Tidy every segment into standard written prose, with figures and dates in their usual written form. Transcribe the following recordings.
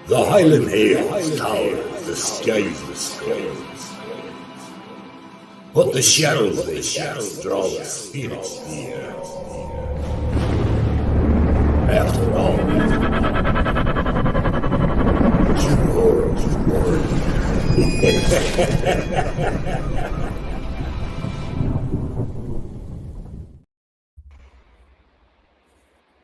The Highland Hills tower, the skies, but the shadows they cast draw the spirits near. After all,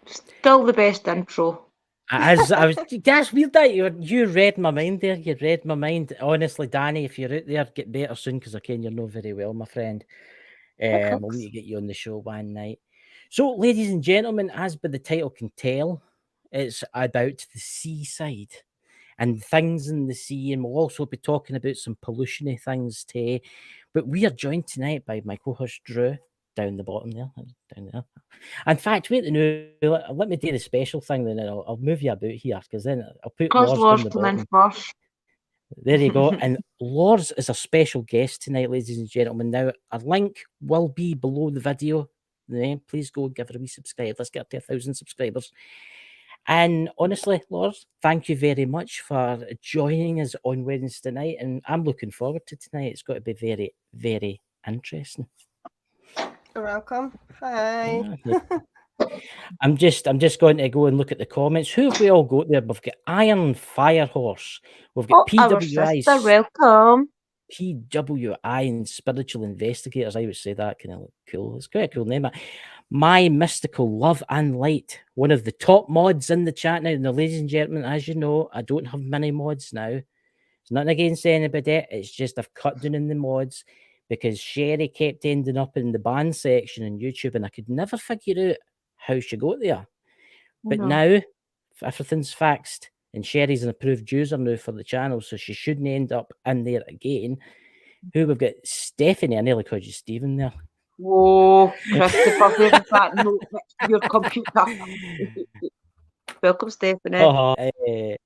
Still the best intro. That's weird that you read my mind there. You read my mind. Honestly, Danny, if you're out there, get better soon, because I ken you know very well, my friend. We'll need to get you on the show one night. So, ladies and gentlemen, as by the title can tell, it's about the seaside and things in the sea, and we'll also be talking about some pollution-y things too. But we are joined tonight by my co-host Drew, down the bottom there, down there. In fact, wait, let me do the special thing, then I'll move you about here, because then I'll put Because Lars down Lars the come in bottom. first. There you go. And Lars is a special guest tonight, ladies and gentlemen. Now, a link will be below the video. Please go give her a wee subscribe. Let's get to 1,000 subscribers. And honestly, Lars, thank you very much for joining us on Wednesday night. And I'm looking forward to tonight. It's got to be very, very interesting. You're welcome. Hi. I'm just going to go and look at the comments. Who have we all got there? We've got Iron Firehorse. We've got Our PWI. sister, welcome. PWI and Spiritual Investigators. I would say that kind of look cool. It's quite a cool name. My Mystical Love and Light, one of the top mods in the chat now. Now, ladies and gentlemen, as you know, I don't have many mods now. It's nothing against anybody. It's just I've cut down in the mods because Sherry kept ending up in the band section on YouTube, and I could never figure out how she got there. But now everything's fixed, and Sherry's an approved user now for the channel, so she shouldn't end up in there again. Who we've got? Stephanie. I nearly called you Stephen there. Whoa, Christopher, where is that note next to your computer? Welcome, Stephanie.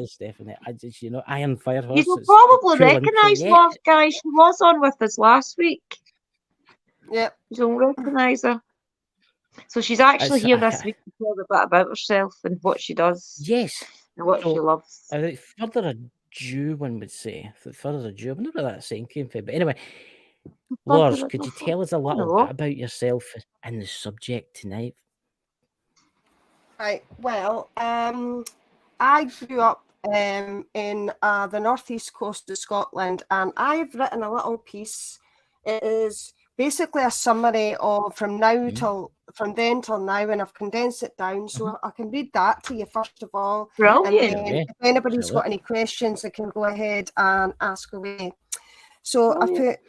Stephanie. I just, Iron Firehorse. You will probably recognise Lars, guys. She was on with us last week. Yep. You'll recognise her. So she's actually here this week to tell a bit about herself and what she does. Yes. And what she loves. Further ado, one would say. Further ado. I wonder where that saying came from. But anyway, Lars, could you tell us a little bit about yourself and the subject tonight? Right. Well, I grew up in the northeast coast of Scotland, and I've written a little piece. It is basically a summary of from then till now, and I've condensed it down so I can read that to you first of all. Brilliant. And then if anybody's got any questions, they can go ahead and ask away. So I put,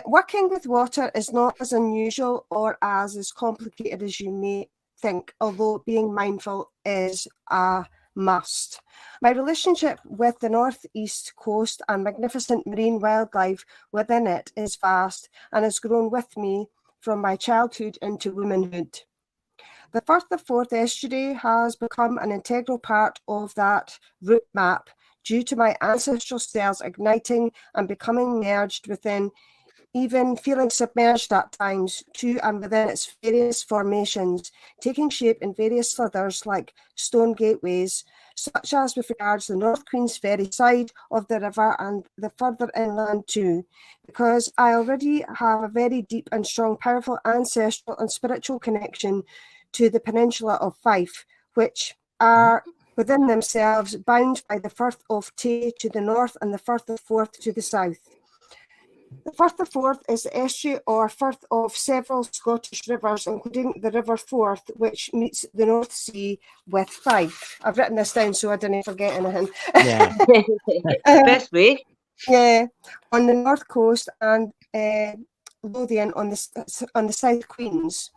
working with water is not as unusual or as complicated as you may think, although being mindful is a must. My relationship with the northeast coast and magnificent marine wildlife within it is vast and has grown with me from my childhood into womanhood. The Firth of Forth estuary has become an integral part of that route map due to my ancestral cells igniting and becoming merged within, even feeling submerged at times to and within its various formations, taking shape in various slithers like stone gateways, such as with regards to the North Queen's Ferry side of the river and the further inland too, because I already have a very deep and strong, powerful ancestral and spiritual connection to the peninsula of Fife, which are within themselves bound by the Firth of Tay to the north and the Firth of Forth to the south. The Firth of Forth is the estuary or firth of several Scottish rivers, including the River Forth, which meets the North Sea with Fife. I've written this down so I didn't forget anything. Yeah. Best way. Yeah, on the north coast and Lothian on the South Queens.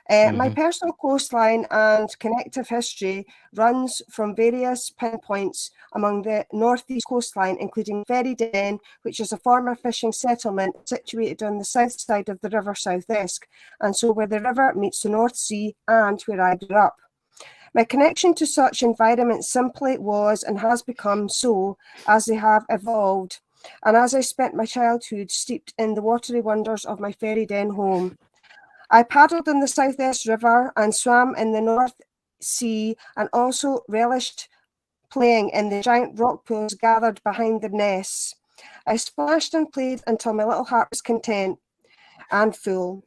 My personal coastline and connective history runs from various pinpoints among the northeast coastline, including Ferry Den, which is a former fishing settlement situated on the south side of the River South Esk, and so where the river meets the North Sea and where I grew up. My connection to such environments simply was and has become so as they have evolved, and as I spent my childhood steeped in the watery wonders of my Ferry Den home. I paddled in the South Esk River and swam in the North Sea and also relished playing in the giant rock pools gathered behind the nests. I splashed and played until my little heart was content and full.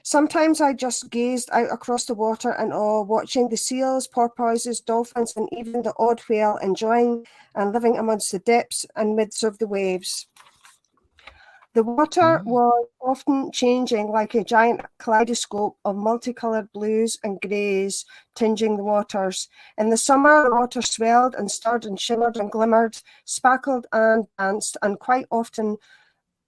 Sometimes I just gazed out across the water in awe, watching the seals, porpoises, dolphins, and even the odd whale enjoying and living amongst the depths and midst of the waves. The water was often changing like a giant kaleidoscope of multicoloured blues and greys tinging the waters. In the summer, the water swelled and stirred and shimmered and glimmered, sparkled and danced, and quite often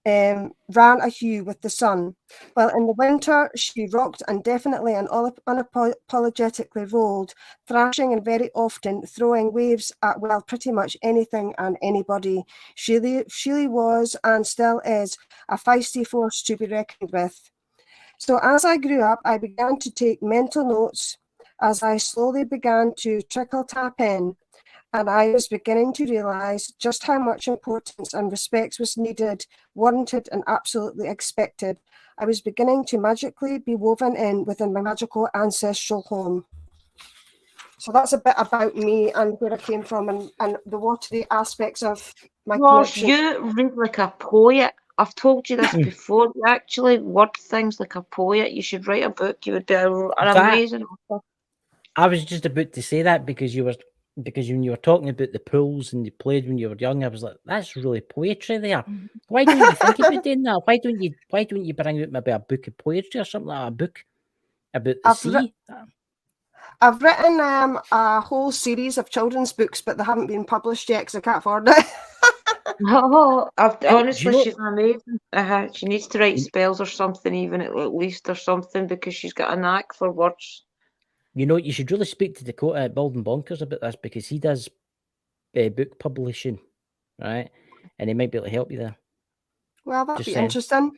ran a hue with the sun, while in the winter she rocked and definitely and unapologetically rolled, thrashing and very often throwing waves at, well, pretty much anything and anybody. She was and still is a feisty force to be reckoned with. So as I grew up, I began to take mental notes as I slowly began to trickle tap in, and I was beginning to realise just how much importance and respect was needed, warranted and absolutely expected. I was beginning to magically be woven in within my magical ancestral home. So that's a bit about me and where I came from and the watery aspects of my connection. You read like a poet. I've told you this before. You actually word things like a poet. You should write a book. You would do an amazing author. I was just about to say that because when you were talking about the pools and you played when you were young, I was like, that's really poetry there. Why don't you think about doing that? Why don't you bring out maybe a book of poetry or something like a book about the sea? I've written a whole series of children's books, but they haven't been published yet because I can't afford it. Honestly, she's amazing. She needs to write spells or something, even at least, or something, because she's got a knack for words. You know, you should really speak to Dakota at Building Bonkers about this because he does book publishing, right? And he might be able to help you there. Well, that'd be interesting.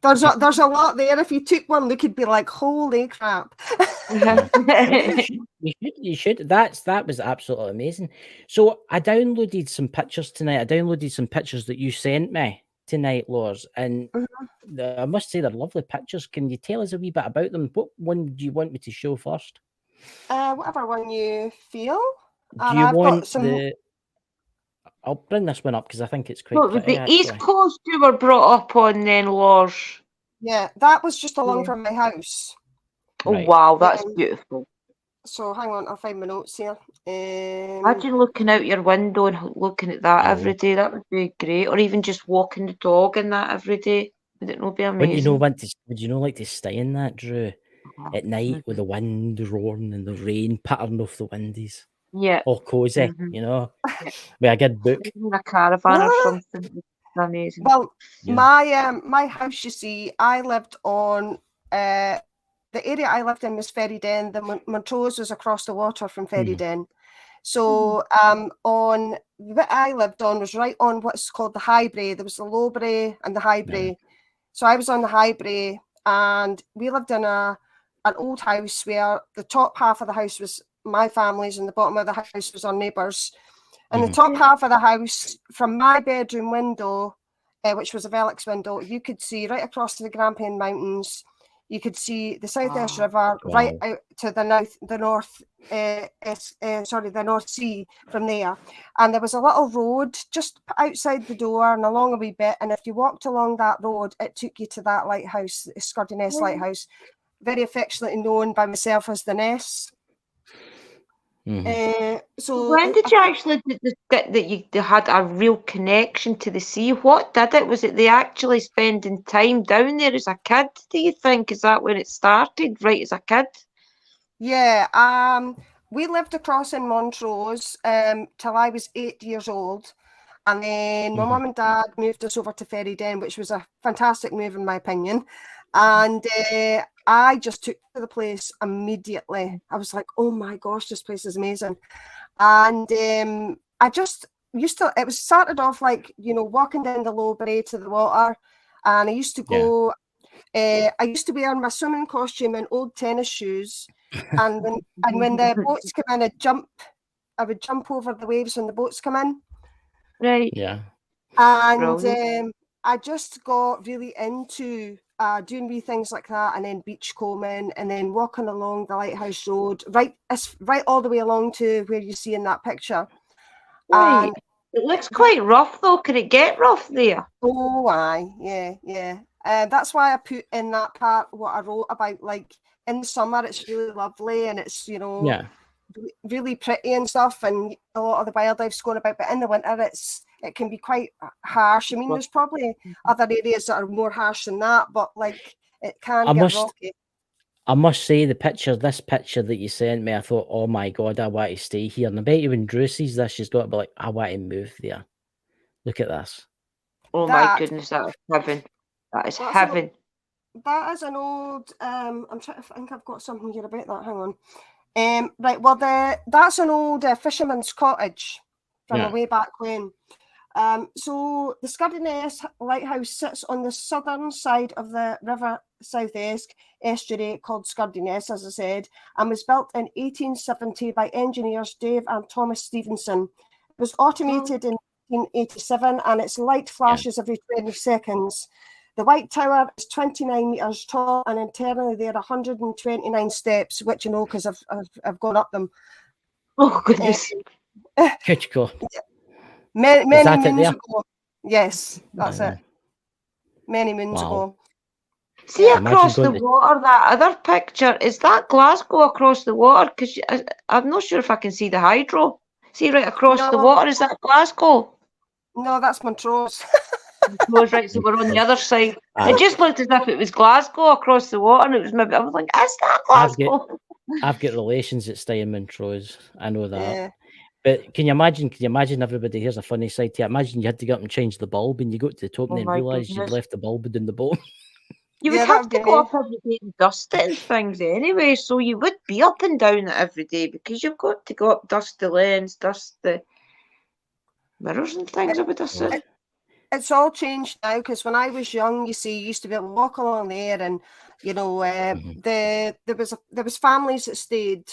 There's a lot there. If you took one look, you'd be like, holy crap. You should. That was absolutely amazing. So I downloaded some pictures tonight. I downloaded some pictures that you sent me tonight, Lors, and I must say they're lovely pictures. Can you tell us a wee bit about them? What one do you want me to show first? Whatever one you feel. Do you want the... I'll bring this one up because I think it's quite pretty, the East Coast you were brought up on then, Lors? Yeah, that was just along from my house. Right. Oh, wow, that's beautiful. So hang on, I'll find my notes here. Imagine looking out your window and looking at that every day. That would be great. Or even just walking the dog in that every day. Would it not be amazing? Would you like to stay in that, Drew, at night with the wind roaring and the rain pattering off the windies? Yeah. All cozy, you know, with a good book. In a caravan or something. Amazing. Well, my house, you see, I lived on the area I lived in was Ferryden. The Montrose was across the water from Ferryden. So on what I lived on was right on what's called the High Brae. There was the Low Brae and the High Brae. So I was on the High Brae, and we lived in an old house where the top half of the house was my family's and the bottom of the house was our neighbours. And the top half of the house, from my bedroom window, which was a Velux window, you could see right across to the Grampian Mountains. You could see the South Esk River right out to the North Sea from there. And there was a little road just outside the door and along a wee bit. And if you walked along that road, it took you to that lighthouse, the Scotlan lighthouse, very affectionately known by myself as the Ness. So when did you actually get that you had a real connection to the sea? What did it? Was it the actually spending time down there as a kid, do you think? Is that when it started, right as a kid? Yeah, we lived across in Montrose till I was 8 years old. And then my mum and dad moved us over to Ferryden, which was a fantastic move in my opinion. And I just took to the place immediately. I was like, oh my gosh, this place is amazing. And I just used to, it was started off like, you know, walking down the Low Brae to the water. And I used to go, I used to wear my swimming costume and old tennis shoes. And when the boats come in, I would jump over the waves when the boats come in. Right. Yeah. And I just got really into doing wee things like that, and then beachcombing, and then walking along the Lighthouse Road, right all the way along to where you see in that picture. Right. And It looks quite rough though. Can it get rough there? oh, aye, yeah. That's why I put in that part what I wrote about, like, in the summer it's really lovely and it's, Yeah. really pretty and stuff, and a lot of the wildlife's going about, but in the winter it can be quite harsh. I mean, there's probably other areas that are more harsh than that, but like it can get rocky. I must say, this picture that you sent me, I thought, oh my God, I want to stay here. And I bet you when Drew sees this, she's got to be like, I want to move there. Look at this. Oh my goodness, that is heaven. That is heaven. That is an old, I'm trying to think, I've got something here about that, hang on. Right, well, that's an old fisherman's cottage from way back when. So the Scotlan Lighthouse sits on the southern side of the River South estuary called Scotlan, as I said, and was built in 1870 by engineers Dave and Thomas Stevenson. It was automated in 1987 and its light flashes every 20 seconds. The White Tower is 29 metres tall and internally there are 129 steps, which because I've gone up them. Oh, goodness. Good go. Many moons ago. Yes, that's it. Many moons ago. See across the water, that other picture, is that Glasgow across the water? Because I'm not sure if I can see the hydro. See right across the water, is that Glasgow? No, that's Montrose. Montrose, right, so we're on the other side. It just looked as if it was Glasgow across the water, and it was maybe, I was like, is that Glasgow? I've got relations that stay in Montrose. I know that. Yeah. But can you imagine everybody, here's a funny side to you. Imagine you had to get up and change the bulb and you got to the top and then realised you'd left the bulb in the boat. You would have to go up every day and dust it and things anyway, so you would be up and down it every day because you've got to go up, dust the lens, dust the mirrors and things, I would assume. It's all changed now because when I was young, you used to be able to walk along there and, there was families that stayed.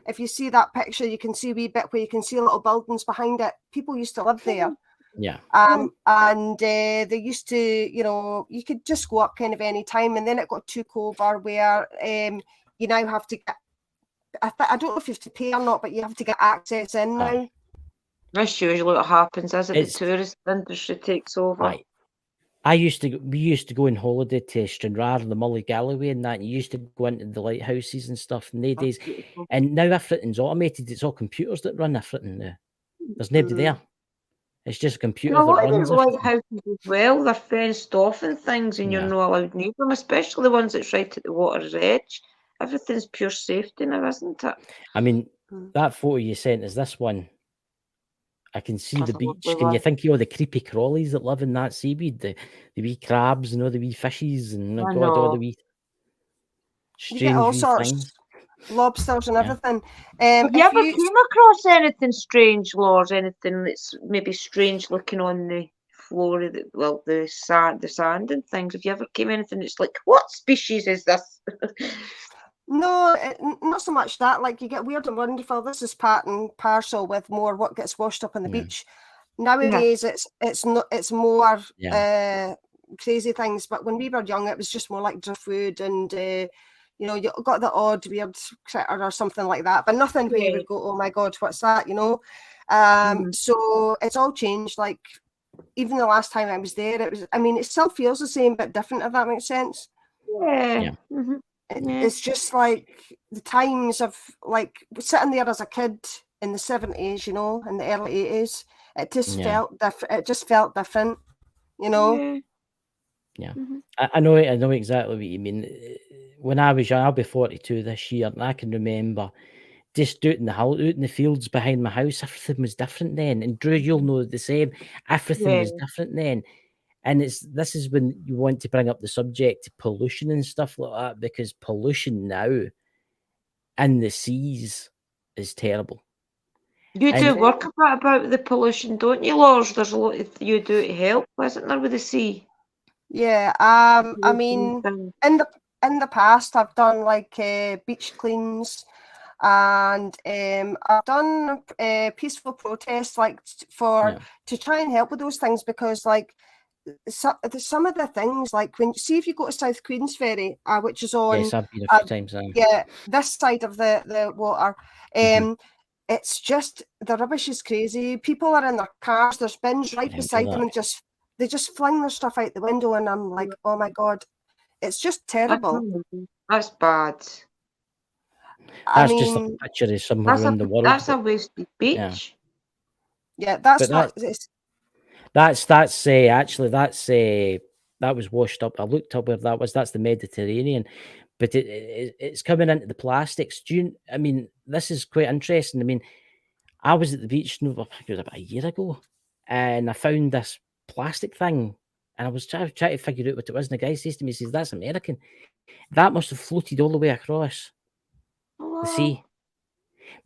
If you see that picture, you can see a wee bit where you can see little buildings behind it. People used to live there. Yeah. And they used to, you could just go up kind of any time. And then it got took over where you now have to get, I don't know if you have to pay or not, but you have to get access in now. That's usually what happens, as the tourist industry takes over. Right. We used to go on holiday to Stranraer and the Mully Galloway and that, and you used to go into the lighthouses and stuff in the days. And now everything's automated. It's all computers that run everything now. There's nobody there. It's just a computer that runs everything. Lighthouses as well, they're fenced off and things, and you're not allowed near them, especially the ones that's right at the water's edge. Everything's pure safety now, isn't it? I mean, that photo you sent is this one. I can see the beach. Can you think of all the creepy crawlies that live in that seaweed? The wee crabs and all the wee fishes and all the wee strange all wee sorts. things. Lobsters and everything. Have you ever came across anything strange, Lord? Anything that's maybe strange looking on the floor of the sand and things? Have you ever came anything that's like, what species is this? No, not so much that. Like, you get weird and wonderful. This is part and parcel with more what gets washed up on the beach. Nowadays, it's more crazy things. But when we were young, it was just more like driftwood and you got the odd weird critter or something like that. But nothing where you would go, oh my God, what's that? So it's all changed. Like, even the last time I was there, it still feels the same but different. If that makes sense. Yeah. Mm-hmm. It's just like the times of like sitting there as a kid in the 70s, in the early 80s. It just felt different. It just felt different, Yeah. Mm-hmm. I know exactly what you mean. When I was young, I'll be 42 this year, and I can remember just out in the fields behind my house, everything was different then. And Drew, you'll know the same. Everything was different then. And this is when you want to bring up the subject of pollution and stuff like that, because pollution now in the seas is terrible. You do work a bit about the pollution, don't you, Lars? There's a lot you do to help, isn't there, with the sea? Yeah. I mean, in the past, I've done like beach cleans, and I've done peaceful protests, like to try and help with those things, because like. Some of the things, like if you go to South Queensferry, which is on I've been a few times now. This side of the water, it's just, the rubbish is crazy. People are in their cars, there's bins right Don't do beside them, that. and they just fling their stuff out the window, and I'm like, oh my God, it's just terrible. That's bad. I That's just a mean, picture of somewhere around the world. That's a but- wasted beach. yeah, that's But not, it's, actually that was washed up. I looked up where that was. That's the Mediterranean, but it's coming into the plastics. I mean, this is quite interesting. I mean, I was at the beach, I think it was about a year ago, and I found this plastic thing, and I was trying to figure out what it was. And the guy says to me, he says, "That's American. That must have floated all the way across the sea."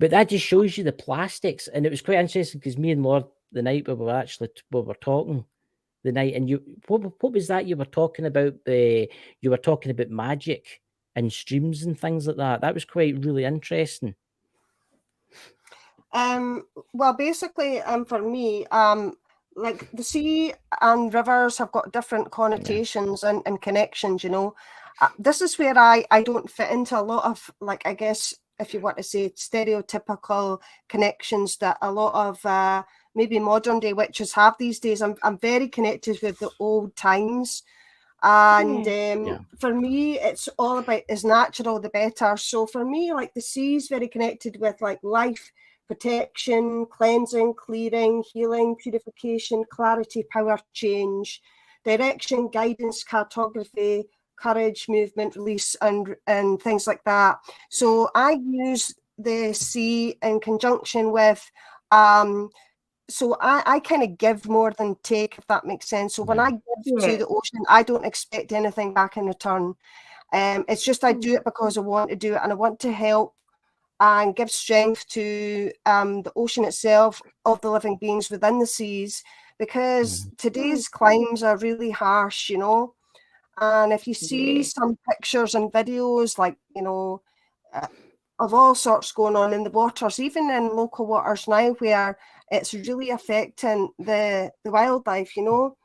But that just shows you the plastics, and it was quite interesting because me and Lord the night we were talking the night, and what was that you were talking about? You were talking about magic and streams and things like that. That was quite really interesting. well, basically, for me, like the sea and rivers have got different connotations and connections, you know. This is where I don't fit into a lot of, like, I guess, if you want to say, stereotypical connections that a lot of maybe modern day witches have these days. I'm very connected with the old times. And for me, it's all about as natural the better. So for me, like, the sea is very connected with like life, protection, cleansing, clearing, healing, purification, clarity, power, change, direction, guidance, cartography, courage, movement, release, and things like that. So I use the sea in conjunction with so I kind of give more than take, if that makes sense. So when I give to the ocean, I don't expect anything back in return. It's just I do it because I want to do it, and I want to help and give strength to the ocean itself, of the living beings within the seas, because today's climes are really harsh, you know. And if you see some pictures and videos, like, you know, of all sorts going on in the waters, even in local waters now, where it's really affecting the wildlife, you know.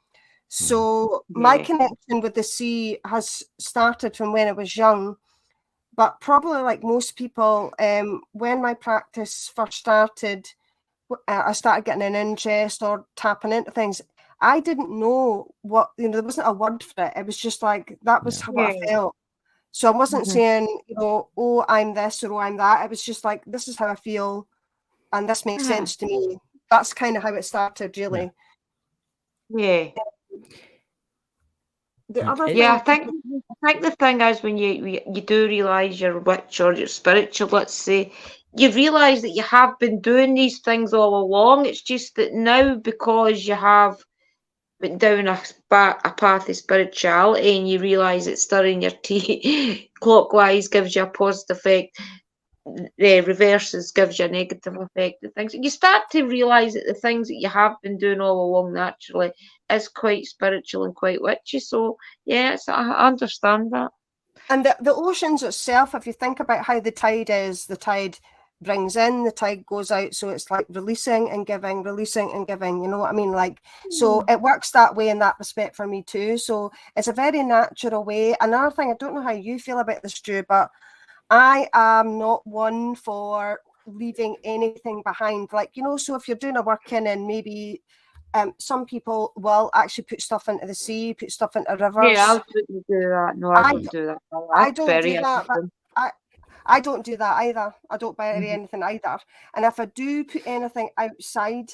So my connection with the sea has started from when I was young, but probably like most people, when my practice first started, I started getting an interest or tapping into things. I didn't know what, you know, there wasn't a word for it. It was just like, that was what I felt. So I wasn't saying, you know, oh, I'm this or oh, I'm that. It was just like, this is how I feel, and this makes sense to me. That's kind of how it started, really. Yeah. The other thing, I think the thing is, when you do realise you're witch or you're spiritual, let's say, you realise that you have been doing these things all along. It's just that now, because you have went down a path of spirituality, and you realise that stirring your tea clockwise gives you a positive effect, reverses gives you a negative effect, and things. You start to realise that the things that you have been doing all along naturally is quite spiritual and quite witchy. So yeah, I understand that. And the oceans itself, if you think about how the tide is, the tide brings in, the tide goes out, so it's like releasing and giving, you know what I mean? Like, so it works that way in that respect for me too. So it's a very natural way. Another thing, I don't know how you feel about this, Stu, but I am not one for leaving anything behind. Like, you know, so if you're doing a work-in, and maybe some people will actually put stuff into the sea, put stuff into rivers. Yeah, I wouldn't do that. No, I don't do that. I don't do that. But I don't do that either. I don't bury anything either. And if I do put anything outside,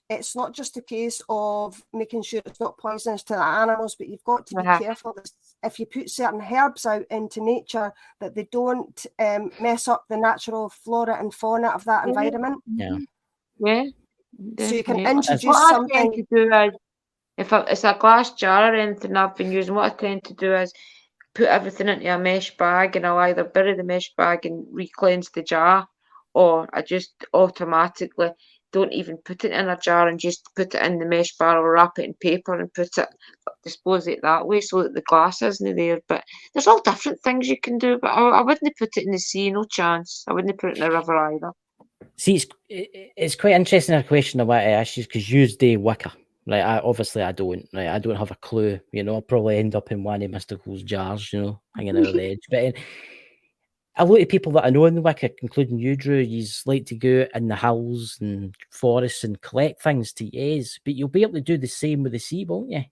it's not just a case of making sure it's not poisonous to the animals, but you've got to be careful. If you put certain herbs out into nature, that they don't mess up the natural flora and fauna of that environment. Yeah. So you can introduce what something. I tend to do is, if it's a glass jar or anything I've been using, what I tend to do is put everything into a mesh bag, and I'll either bury the mesh bag and re-cleanse the jar, or I just automatically don't even put it in a jar and just put it in the mesh bar, or wrap it in paper and dispose it that way, so that the glass isn't there. But there's all different things you can do, but I wouldn't put it in the sea, no chance. I wouldn't put it in the river either. See, it's quite interesting a question I want to ask you, because you do Wicca. Right, I don't. Right, I don't have a clue. You know, I'll probably end up in one of Mystical's jars. You know, hanging out on the edge. But a lot of people that I know in the Wicca, including you, Drew, you like to go in the hills and forests and collect things to use, but you'll be able to do the same with the sea, won't you?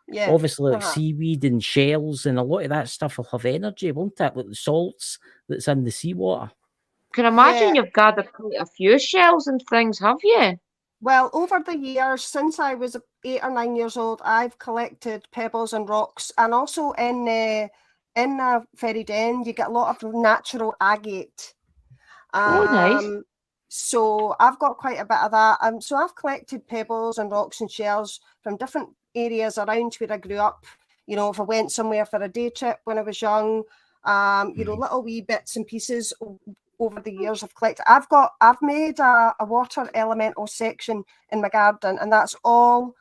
Yeah. Obviously, like seaweed and shells and a lot of that stuff will have energy, won't it? Like the salts that's in the seawater. Can imagine you've gathered quite a few shells and things, have you? Well, over the years, since I was 8 or 9 years old, I've collected pebbles and rocks, and also in Ferry Den, you get a lot of natural agate. Oh, nice. So I've got quite a bit of that. So I've collected pebbles and rocks and shells from different areas around where I grew up. You know, if I went somewhere for a day trip when I was young, you know, little wee bits and pieces over the years I've collected. I've made a water elemental section in my garden, and that's all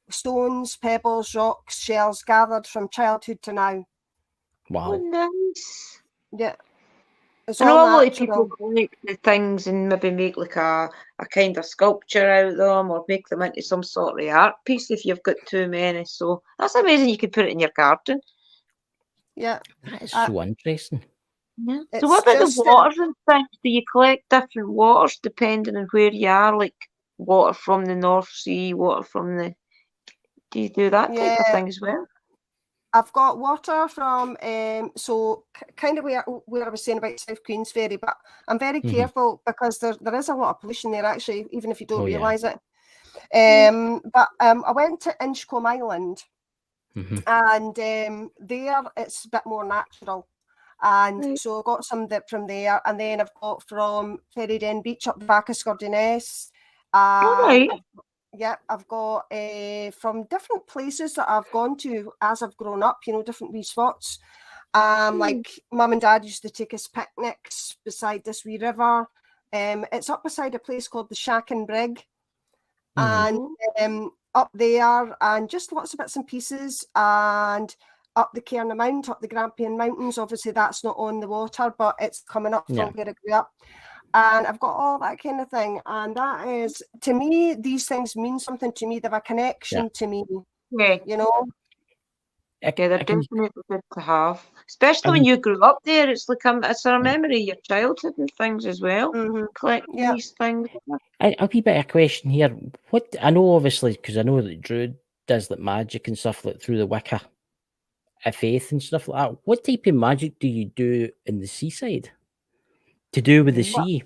stones, pebbles, rocks, shells gathered from childhood to now. Wow. Oh, nice. Yeah. It's I know all a lot of natural. people collect the things and maybe make like a kind of sculpture out of them or make them into some sort of art piece if you've got too many. So that's amazing you could put it in your garden. Yeah. That is so interesting. Yeah. So what about the waters and things? Do you collect different waters depending on where you are? Like water from the North Sea, water from the... Do you do that type of thing as well? I've got water from, so kind of where I was saying about South Queensferry, but I'm very careful because there is a lot of pollution there actually, even if you don't realise it. But I went to Inchcombe Island, and there it's a bit more natural. And so I got some from there, and then I've got from Ferry Den Beach up the back of Scotland. Yeah, I've got from different places that I've gone to as I've grown up, you know, different wee spots. Like Mum and Dad used to take us picnics beside this wee river. It's up beside a place called the Shack and Brig. And up there, and just lots of bits and pieces, and up the Cairn Mount, up the Grampian Mountains. Obviously, that's not on the water, but it's coming up from where I grew up. And I've got all that kind of thing. And that is, to me, these things mean something to me. They have a connection to me, you know? Yeah, they're definitely good to have. Especially when you grew up there. It's like it's a memory of your childhood and things as well. Collecting these things. A wee bit of a question here. What I know, obviously, because I know that Drew does like magic and stuff like through the Wicca faith and stuff like that. What type of magic do you do in the seaside? To do with the sea?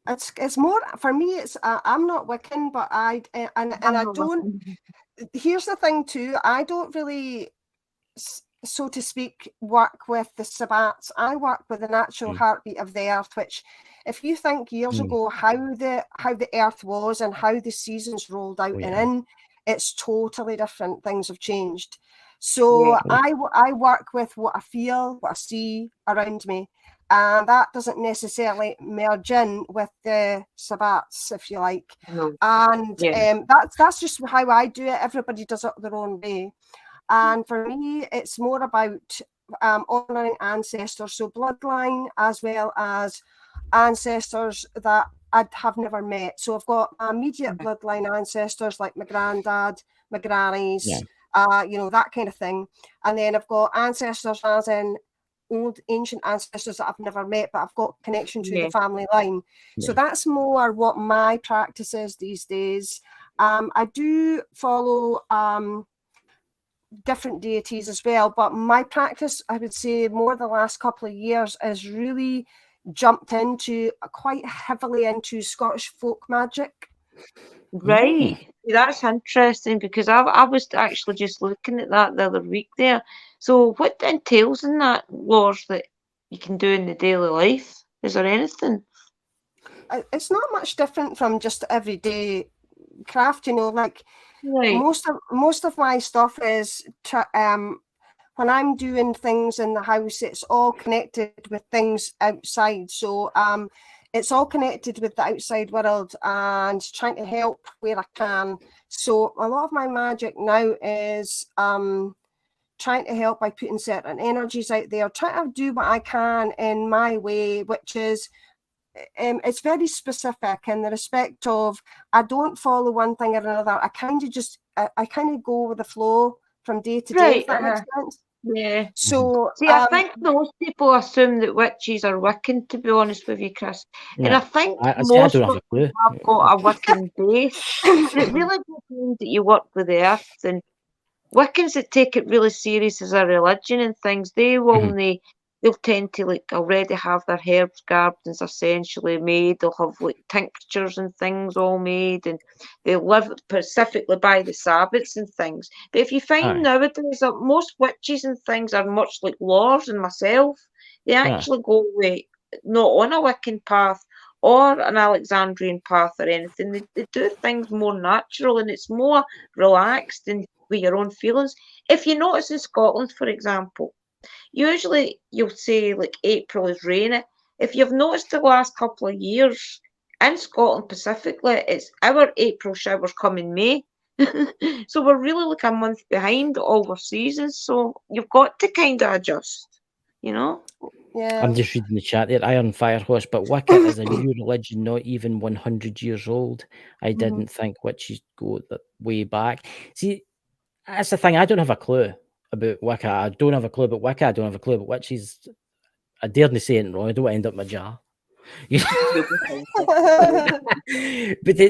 It's more for me. It's I'm not Wiccan, but I don't. Here's the thing too. I don't really, so to speak, work with the Sabbats. I work with the natural heartbeat of the earth. Which, if you think years ago how the earth was and how the seasons rolled out and in, it's totally different. Things have changed. So I work with what I feel, what I see around me. And that doesn't necessarily merge in with the Sabbats, if you like. And that's just how I do it. Everybody does it their own way. And for me, it's more about honouring ancestors, so bloodline as well as ancestors that I have never met. So I've got immediate bloodline ancestors like my granddad, my grannies, you know, that kind of thing. And then I've got ancestors as in old ancient ancestors that I've never met, but I've got connection to the family line. So that's more what my practice is these days. I do follow different deities as well, but my practice, I would say, more the last couple of years is really jumped into quite heavily into Scottish folk magic. Right, that's interesting because I was actually just looking at that the other week there. So what entails in that, Lars, that you can do in the daily life? Is there anything? It's not much different from just everyday craft, you know, like most of my stuff is when I'm doing things in the house, it's all connected with things outside. So it's all connected with the outside world and trying to help where I can. So a lot of my magic now is trying to help by putting certain energies out there, trying to do what I can in my way, which is it's very specific in the respect of I don't follow one thing or another. I kind of just I kind of go with the flow from day to day. If that makes sense. Yeah. So See, I think most people assume that witches are Wiccan, to be honest with you, Chris. And I Yeah. think I most don't have a witches clue. have got a Wiccan base. But it really just means that you work with the earth. And Wiccans that take it really serious as a religion and things, they'll tend to like already have their herbs gardens essentially made. They'll have like tinctures and things all made, and they live specifically by the Sabbats and things. But if you find Aye. nowadays that most witches and things are much like Lors and myself, they actually go with not on a Wiccan path or an Alexandrian path or anything. They do things more natural and it's more relaxed and with your own feelings. If you notice in Scotland, for example, usually you'll say like April is rainy. If you've noticed the last couple of years in Scotland specifically, it's our April showers come in May. So we're really like a month behind all our seasons. So you've got to kind of adjust, you know? yeah. I'm just reading the chat there. Iron Fire Horse, but Wicca is a new religion, not even 100 years old. I didn't think witches go that way back. See, that's the thing. I don't have a clue about Wicca. I don't have a clue about Wicca. I don't have a clue about witches. I daren't say it wrong. I don't want to end up in my jar. But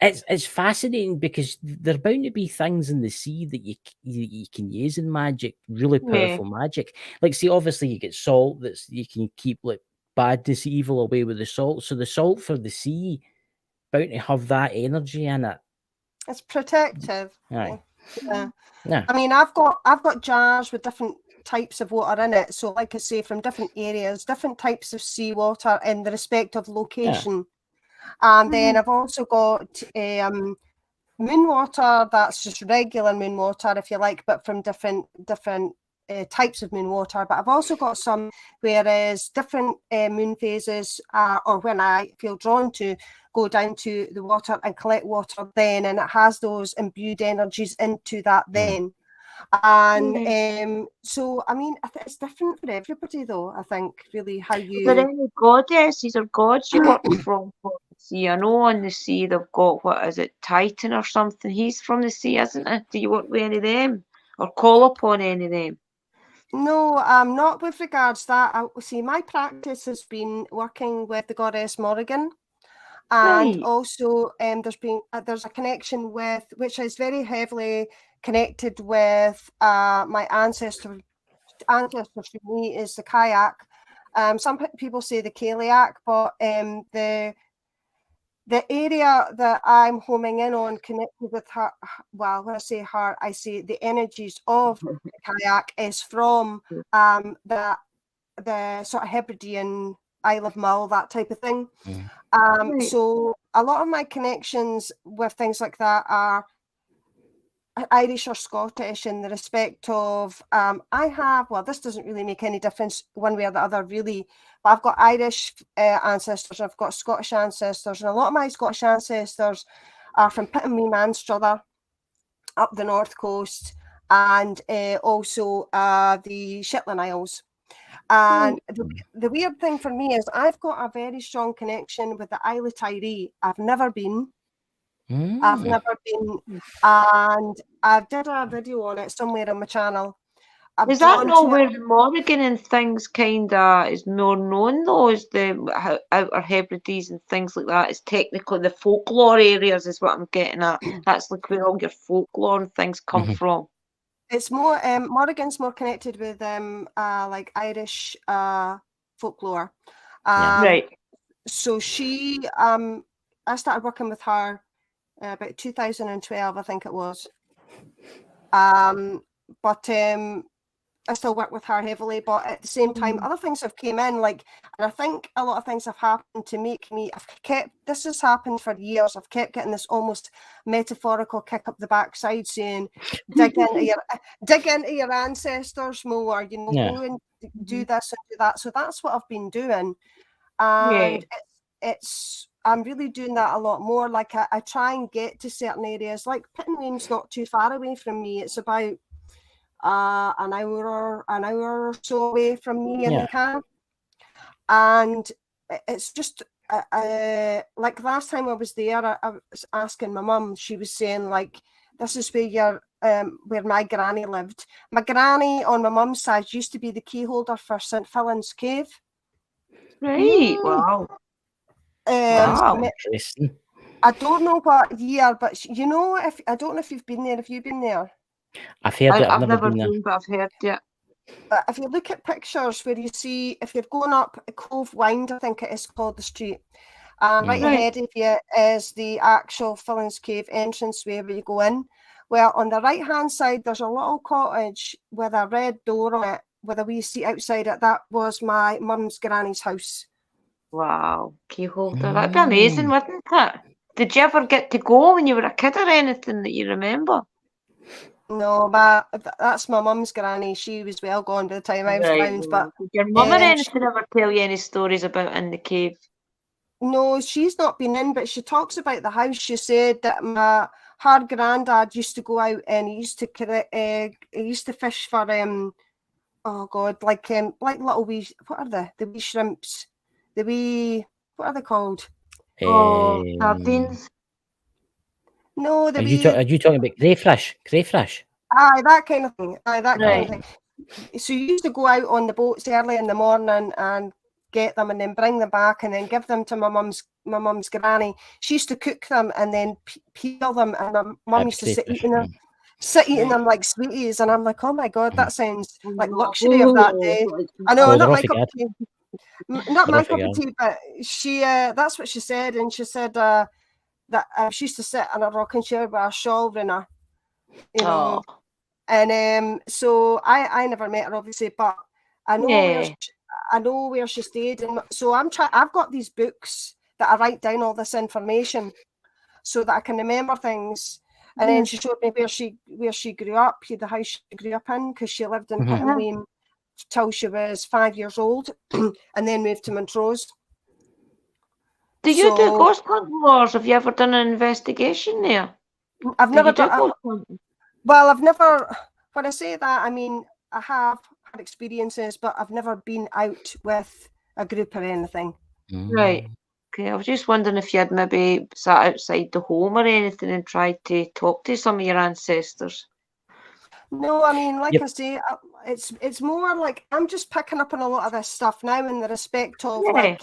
it's fascinating because there are bound to be things in the sea that you can use in magic, really powerful magic. Like, see, obviously you get salt you can keep like badness, evil away with the salt. So the salt for the sea bound to have that energy in it. It's protective. Aye. Yeah. Yeah. I mean, I've got jars with different types of water in it. So, like I say, from different areas, different types of seawater in the respective location. And then I've also got moon water that's just regular moon water, if you like, but from different types of moon water. But I've also got some whereas different moon phases or when I feel drawn to go down to the water and collect water then, and it has those imbued energies into that then. And so, I mean, it's different for everybody, though. I think really how you. Is there any goddesses or gods you work from the sea? I know on the sea they've got, what is it, Titan or something? He's from the sea, isn't it? Do you work with any of them or call upon any of them? No, not with regards to that. See, my practice has been working with the goddess Morrigan. And Right. also there's a connection with, which is very heavily connected with my ancestors for me is the kayak. Some people say the Kaliak, but the area that I'm homing in on connected with her, well, when I say her, I say the energies of the kayak is from the sort of Hebridean Isle of Mull, that type of thing. Right. So a lot of my connections with things like that are Irish or Scottish in the respect of this doesn't really make any difference one way or the other really, but I've got Irish ancestors, I've got Scottish ancestors, and a lot of my Scottish ancestors are from Pittenwee Manstrother up the north coast, and also the Shetland Isles. And the weird thing for me is I've got a very strong connection with the Isle of Tiree. I've never been. I've never been, and I did a video on it somewhere on my channel. Is that not where the Morrigan and things kind of is more known though? Is the Outer Hebrides and things like that? Is technically the folklore areas is what I'm getting at. That's like where all your folklore and things come from. It's more Morrigan's more connected with like Irish folklore. Right. So she I started working with her about 2012, I think it was. But I still work with her heavily, but at the same time, other things have came in, like, and I think a lot of things have happened to make me, this has happened for years, I've kept getting this almost metaphorical kick up the backside saying, dig into your ancestors more, you know, go and do this and do that. So that's what I've been doing. And I'm really doing that a lot more. Like I try and get to certain areas, like Pittenweem's not too far away from me. It's about an hour or so away from me in the car. And it's just like last time I was there, I was asking my mum, she was saying like, this is where where my granny lived. My granny on my mum's side used to be the key holder for St. Fillan's Cave. Right. Wow. That's Wow. interesting. I don't know what year, but you know, I don't know if you've been there. Have you been there? I've heard it. I've I've never been there. but I've heard it. But if you look at pictures where you see, if you're going up Cove Wynd, I think it is called the street, and right Right. ahead of you is the actual Fillan's Cave entranceway where you go in. Well, on the right-hand side, there's a little cottage with a red door on it, with a wee seat outside it. That was my mum's granny's house. Wow. Key holder. That'd be amazing, wouldn't it? Did you ever get to go when you were a kid or anything that you remember? No, that's my mum's granny. She was well gone by the time I was around. But did your mum or she- anything ever tell you any stories about in the cave? no, she's not been in, but she talks about the house. She said that her granddad used to go out and he used to fish for oh god, like little wee, what are the wee shrimps, the wee, what are they called? Oh, sardines. No, the Are wee, you talking about crayfish? Crayfish. aye, that kind of thing. Aye, that kind of Right. thing. So you used to go out on the boats early in the morning and get them and then bring them back and then give them to my mum's granny. She used to cook them and then peel them, and my mum used to sit eating them like sweeties, and I'm like, oh my god, that sounds like luxury of that day. I know, Oh, not they're my off cup of again. tea, not my off cup of again. tea, but she that's what she said, and she said that she used to sit in a rocking chair with a shawl around her, you know. Oh. And so I never met her obviously, but I know where she stayed, and so I've got these books that I write down all this information so that I can remember things. And then she showed me where she grew up, the house she grew up in, because she lived in Pittenweem till she was 5 years old, and then moved to Montrose. Do you do ghost hunting, Lars? Have you ever done an investigation there? I've never done. ghost hunting? Well, I've never. When I say that, I mean I have had experiences, but I've never been out with a group or anything. Right. Okay. I was just wondering if you had maybe sat outside the home or anything and tried to talk to some of your ancestors. No, I mean, like I say, it's more like I'm just picking up on a lot of this stuff now in the respect of like,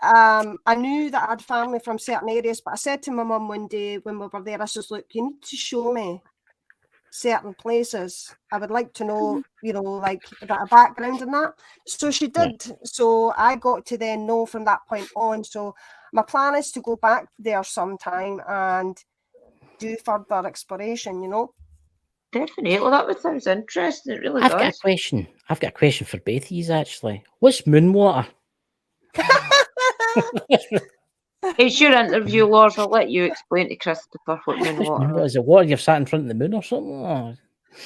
I knew that I had family from certain areas, but I said to my mum one day when we were there, I says, look, you need to show me certain places. I would like to know, like a bit of background in that. So she did. So I got to then know from that point on. So my plan is to go back there sometime and do further exploration, Definitely. That sounds interesting. It really I've does. got a question. I've got a question for both of you actually. What's moon water? It's your interview, Lars. I'll let you explain to Christopher what moon water What is it? Water you've sat in front of the moon or something? Or...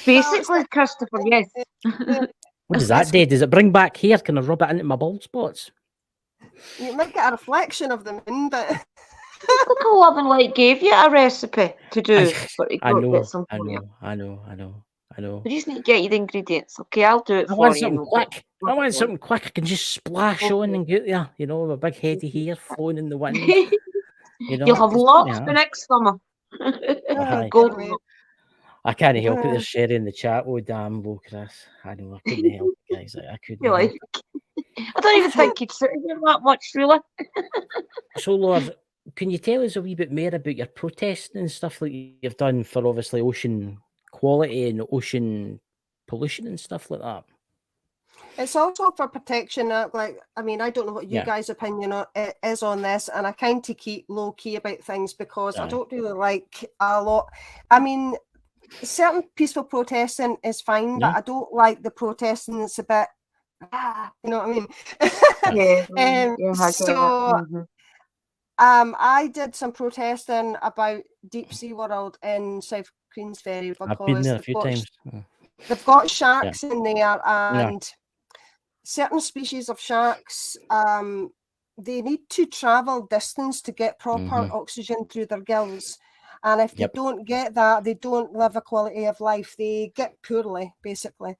Basically, Christopher, yes. What does that do? Does it bring back hair? Can I rub it into my bald spots? You might get a reflection of the moon, but Look, a Love and Light gave you a recipe to do. I know. We just need to get you the ingredients. Okay, I'll do it I for want you. something quick. I want something quick. I can just splash on and get there. With a big heady hair flowing in the wind. You'll have lots for next summer. Golden. I can't help it. There's Sherry in the chat. Oh, damn, Chris. I know. I couldn't help it, guys. I couldn't. Help it. I don't even think he'd sit here that much, really. So, Lord, can you tell us a wee bit more about your protesting and stuff like you've done for obviously ocean quality and ocean pollution and stuff like that? It's also for protection. I don't know what you guys' opinion is on this, and I kind of keep low key about things because I don't really like a lot. I mean, certain peaceful protesting is fine, but I don't like the protesting that's a bit, you know what I mean? I did some protesting about Deep Sea World in South Queensferry because I've been there a few times. They've got sharks in there, and certain species of sharks, they need to travel distance to get proper oxygen through their gills. And if they don't get that, they don't live a quality of life. They get poorly, basically.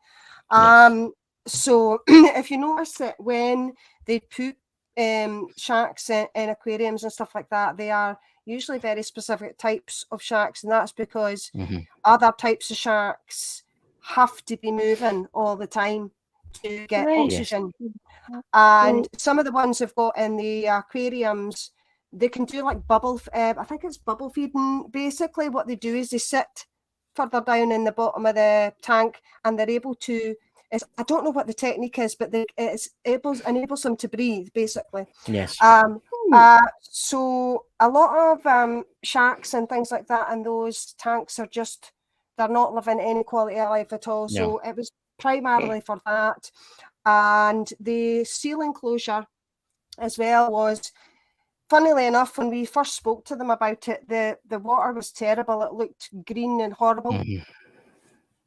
So if you notice that when they poop sharks in aquariums and stuff like that, they are usually very specific types of sharks, and that's because other types of sharks have to be moving all the time to get oxygen. And some of the ones they've got in the aquariums, they can do like I think it's bubble feeding. Basically what they do is they sit further down in the bottom of the tank, and they're able to, I don't know what the technique is, but it enables them to breathe, basically. Yes. So a lot of sharks and things like that in those tanks are just, they're not living any quality of life at all. So it was primarily for that. And the seal enclosure as well was, funnily enough, when we first spoke to them about it, the water was terrible. It looked green and horrible.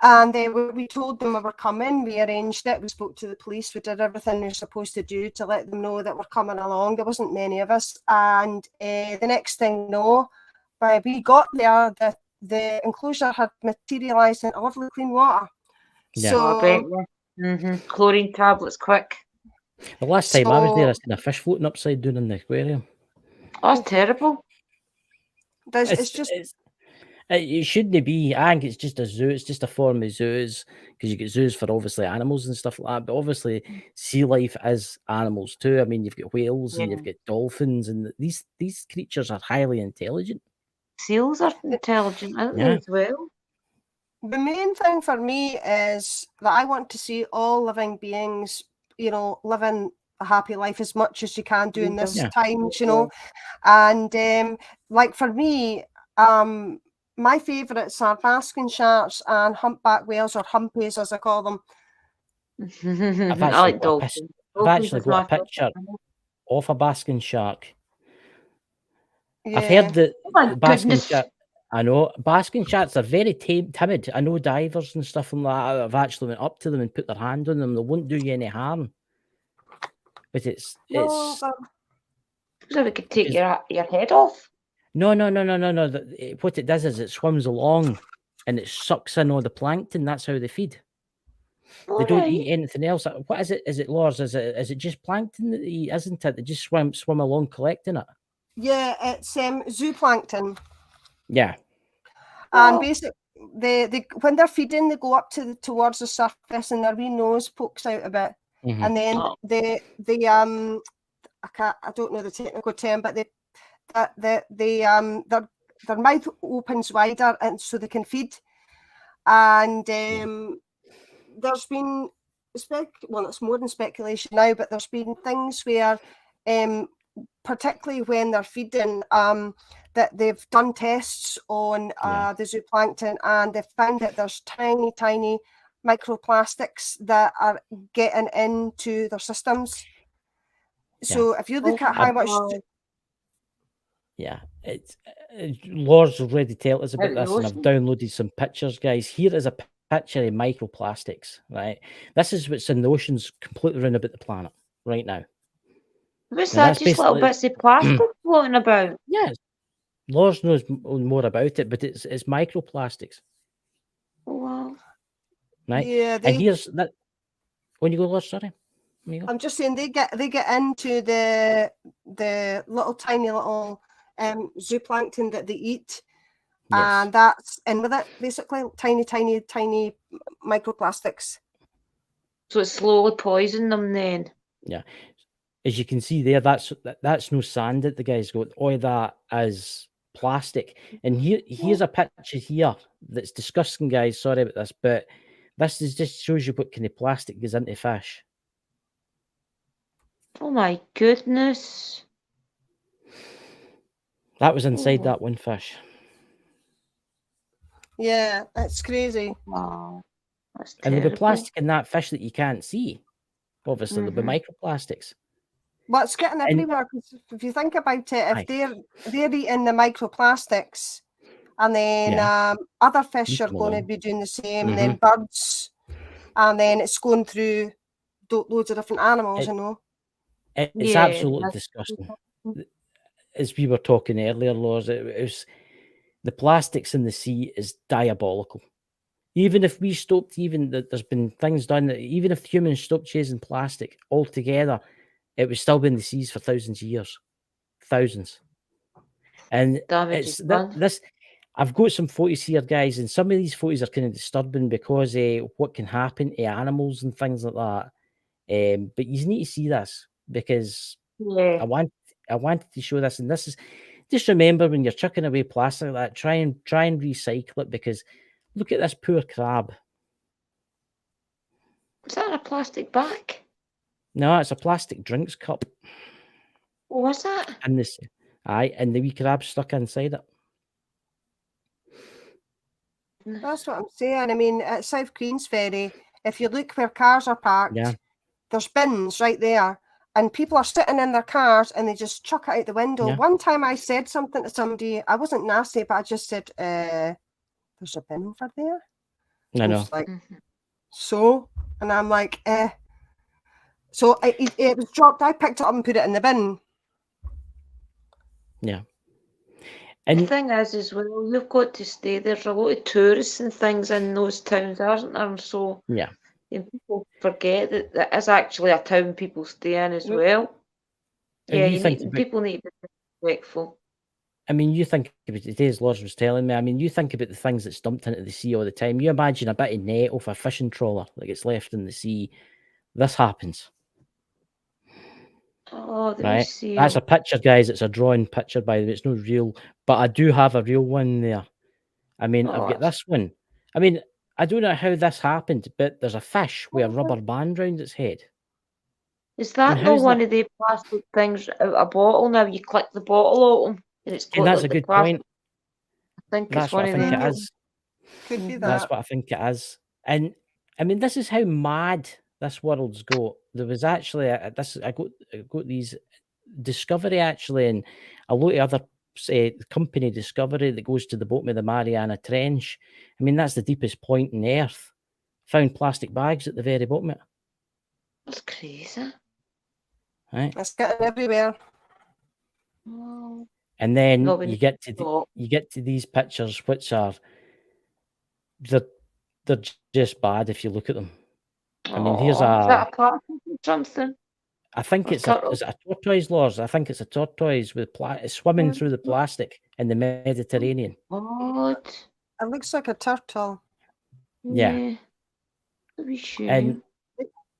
And we told them we were coming. We arranged it. We spoke to the police. We did everything we were supposed to do to let them know that we're coming along. There wasn't many of us. And the next thing you know, when we got there, the enclosure had materialised into lovely clean water. Yeah. So chlorine tablets, quick. The last time I was there, I seen a fish floating upside down in the aquarium. Oh, that's terrible. It shouldn't be. I think it's just a zoo. It's just a form of zoos, because you get zoos for obviously animals and stuff like that. But obviously, sea life is animals too. I mean, you've got whales and you've got dolphins, and these creatures are highly intelligent. Seals are intelligent, aren't they, as well? The main thing for me is that I want to see all living beings, living a happy life as much as you can during this time, And like for me, my favourites are basking sharks and humpback whales, or humpies as I call them. I've actually got a picture of a basking shark. Yeah. I've heard that basking shark. I know basking sharks are very timid. I know divers and stuff like that have actually went up to them and put their hand on them. They won't do you any harm. But it's so we could take your head off. No. What it does is it swims along and it sucks in all the plankton. That's how they feed. They don't eat anything else. What is it? Is it, Lars? Is it just plankton that they eat? Isn't it? They just swim along collecting it. Yeah, it's zooplankton. Yeah. And basically, they when they're feeding, they go up towards the surface, and their wee nose pokes out a bit, and then I don't know the technical term, but their mouth opens wider, and so they can feed. And there's been it's more than speculation now, but there's been things where, particularly when they're feeding, that they've done tests on the zooplankton, and they've found that there's tiny microplastics that are getting into their systems. So if you look at how much... Yeah, Lars already told us about this, and I've downloaded some pictures, guys. Here is a picture of microplastics, right? This is what's in the oceans completely around about the planet right now. What's that? Just little bits of plastic floating about? Yes. Lars knows more about it, but it's microplastics. Wow. Right? Yeah, and here's that. When you go, Lars, sorry. I'm just saying they get into the tiny little zooplankton that they eat, and with it basically tiny microplastics. So it's slowly poisoning them then. Yeah. As you can see there, that's no sand that the guy's got. All that is plastic. And here's a picture here that's disgusting, guys. Sorry about this, but this just shows you what kind of plastic goes into fish. Oh my goodness. That was inside that one fish. Yeah, that's crazy. Wow. That's and there'll be plastic in that fish that you can't see. Obviously, there'll be microplastics. Well, it's getting everywhere. If you think about it, if they're eating the microplastics, and then other fish are going to be doing the same, and then birds, and then it's going through loads of different animals, It's absolutely disgusting. As we were talking earlier, Lars, it was the plastics in the sea is diabolical. Even if we stopped, there's been things done that even if humans stopped chasing plastic altogether, it was still been in the seas for thousands of years. Thousands. And Damage it's is done. this. I've got some photos here, guys, and some of these photos are kind of disturbing because what can happen to animals and things like that. But you need to see this because Yeah. I wanted to show this, and this is just remember when you're chucking away plastic like that, try and recycle it because look at this poor crab. Is that in a plastic bag? No, it's a plastic drinks cup. What was that? And this, and the wee crab stuck inside it. That's what I'm saying. I mean, at South Queensferry, if you look where cars are parked, Yeah. there's bins right there, and people are sitting in their cars and they just chuck it out the window. Yeah. One time I said something to somebody, I wasn't nasty, but I just said, there's a bin over there. I know. Like, so? And I'm like, So it was dropped. I picked it up and put it in the bin. Yeah. The And thing is, as well, you've got to stay. There's a lot of tourists and things in those towns, aren't there? And so yeah. and people forget that that is actually a town people stay in as Yep. well. And Yeah, you think about- people need to be respectful. I mean, you think about it, as Lars was telling me, I mean, you think about the things that's dumped into the sea all the time. You imagine a bit of net off a fishing trawler that gets left in the sea. This happens. Oh, let me Right? see. That's a picture, guys. It's a drawn picture, by the way. It's not real, but I do have a real one there. I mean, Oh, I've got that's- this one. I mean, I don't know how this happened, but there's a fish with a rubber band round its head. Is that And not how's one that- of the plastic things out a bottle now? You click the bottle open and it's got And that's like a the good plastic. point. I think That's it's what one I of think them. it is. Could be That's that. what I think it is. And I mean, this is how mad this world's got. There was actually I got these Discovery actually, and a lot of other company Discovery that goes to the bottom of the Mariana Trench. I mean, that's the deepest point in Earth. Found plastic bags at the very bottom of it. That's crazy. Right, It's getting everywhere. Oh, and then No, we you get to stop. these pictures, which are they're just bad if you look at them. I mean, here's is that a plastic or something? I think Or it's turtle? is it a tortoise, Lars? I think it's a tortoise with swimming through the plastic in the Mediterranean. God. It looks like a turtle. Yeah. To be sure. And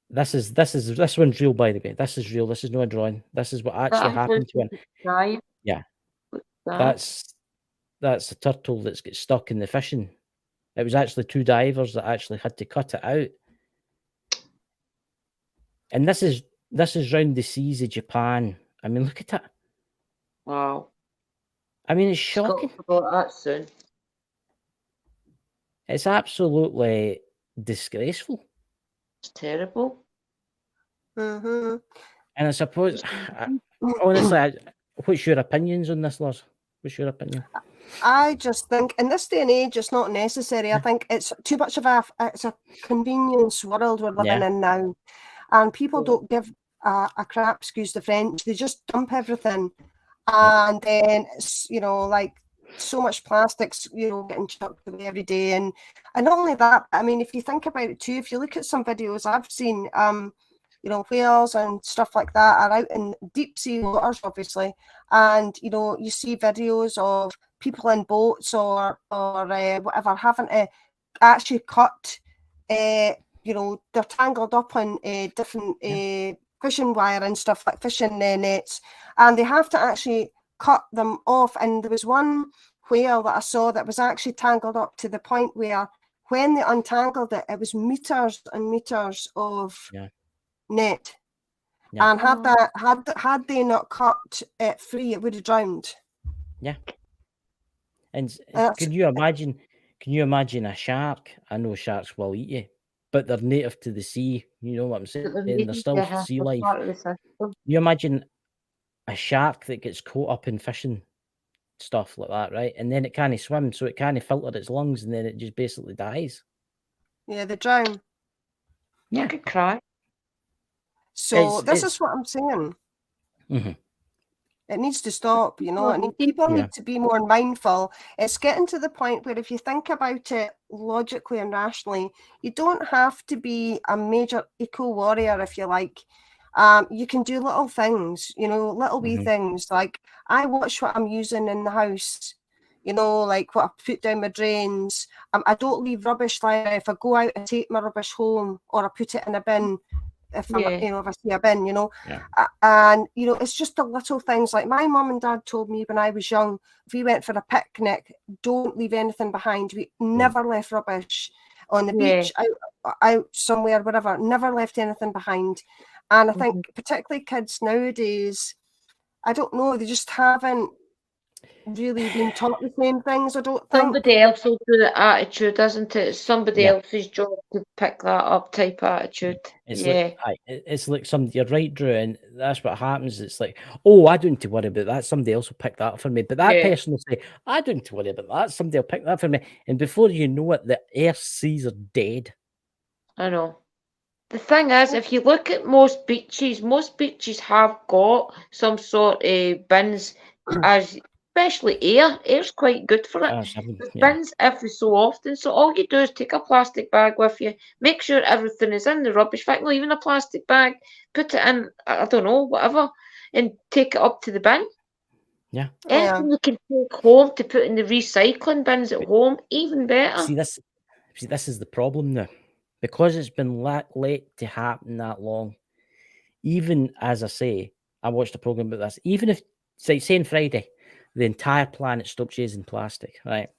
this one's real, by the way. This is real. This is not a drawing. This is what actually happened to one. Yeah. That's a turtle that's got stuck in the fishing. It was actually two divers that actually had to cut it out. And this is round the seas of Japan. I mean, look at it. Wow. I mean, it's shocking. About that soon. It's absolutely disgraceful. It's terrible. Mm-hmm. And I suppose, honestly, what's your opinions on this, Lars? What's your opinion? I just think in this day and age, it's not necessary. I think it's too much of it's a convenience world we're living in now. And people don't give a crap, excuse the French. They just dump everything. And then, it's, like so much plastics, getting chucked away every day. And not only that, I mean, if you think about it too, if you look at some videos I've seen, whales and stuff like that are out in deep sea waters, obviously. And, you see videos of people in boats or whatever having to actually cut, they're tangled up on different fishing wire and stuff like fishing nets, and they have to actually cut them off. And there was one whale that I saw that was actually tangled up to the point where when they untangled it, it was meters and meters of net. Yeah. And had they not cut it free, it would have drowned. Yeah. And can you imagine a shark? I know sharks will eat you, but they're native to the sea. You know what I'm saying? They're still sea life. You imagine a shark that gets caught up in fishing stuff like that, right? And then it can't swim, so it can't filter its lungs, and then it just basically dies. Yeah, they drown. Yeah, I could cry. So this is what I'm saying. Mm-hmm. It needs to stop, and people need to be more mindful. It's getting to the point where if you think about it logically and rationally, you don't have to be a major eco warrior, if you like. You can do little things, little wee things. Like I watch what I'm using in the house, like what I put down my drains. I don't leave rubbish lying. If I go out, I take my rubbish home, or I put it in a bin. If I'm, if I see a bin, and it's just the little things. Like my mum and dad told me when I was young, if we went for a picnic, don't leave anything behind. We never left rubbish on the beach, out somewhere, whatever. Never left anything behind. And I think particularly kids nowadays, I don't know, they just haven't really been taught the same things. I don't think. Somebody else will do the attitude, isn't it? It's somebody else's job to pick that up type attitude. It's like you're right, Drew, and that's what happens. It's like, oh, I don't need to worry about that. Somebody else will pick that up for me. But that person will say, I don't need to worry about that. Somebody will pick that up for me. And before you know it, the air seas are dead. I know. The thing is, if you look at most beaches have got some sort of bins, especially air. Air's quite good for it. There's bins every so often. So all you do is take a plastic bag with you, make sure everything is in the rubbish. In fact, not even a plastic bag, put it in, I don't know, whatever, and take it up to the bin. Yeah. Anything you can take home to put in the recycling bins at home, even better. See, this is the problem now. Because it's been let to happen that long, even as I say, I watched a program about this. Even if, say on Friday, the entire planet stopped using plastic, right?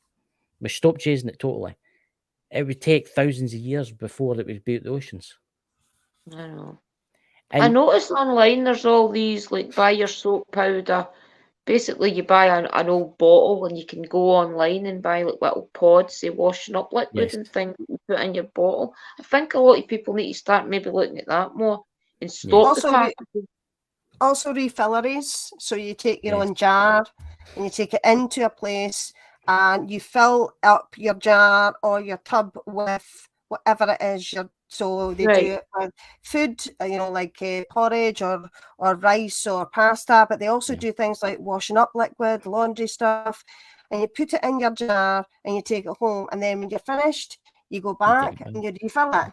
We stopped using it totally. It would take thousands of years before it would be out the oceans. I know. I noticed online there's all these, like, buy your soap powder. Basically, you buy an old bottle and you can go online and buy like little pods, say washing up liquid and things that you put in your bottle. I think a lot of people need to start maybe looking at that more and stop the packaging. Also refilleries. So you take your own jar and you take it into a place and you fill up your jar or your tub with whatever it is so they do it with food, like porridge or rice or pasta, but they also do things like washing up liquid, laundry stuff, and you put it in your jar and you take it home, and then when you're finished, you go back and you refill it.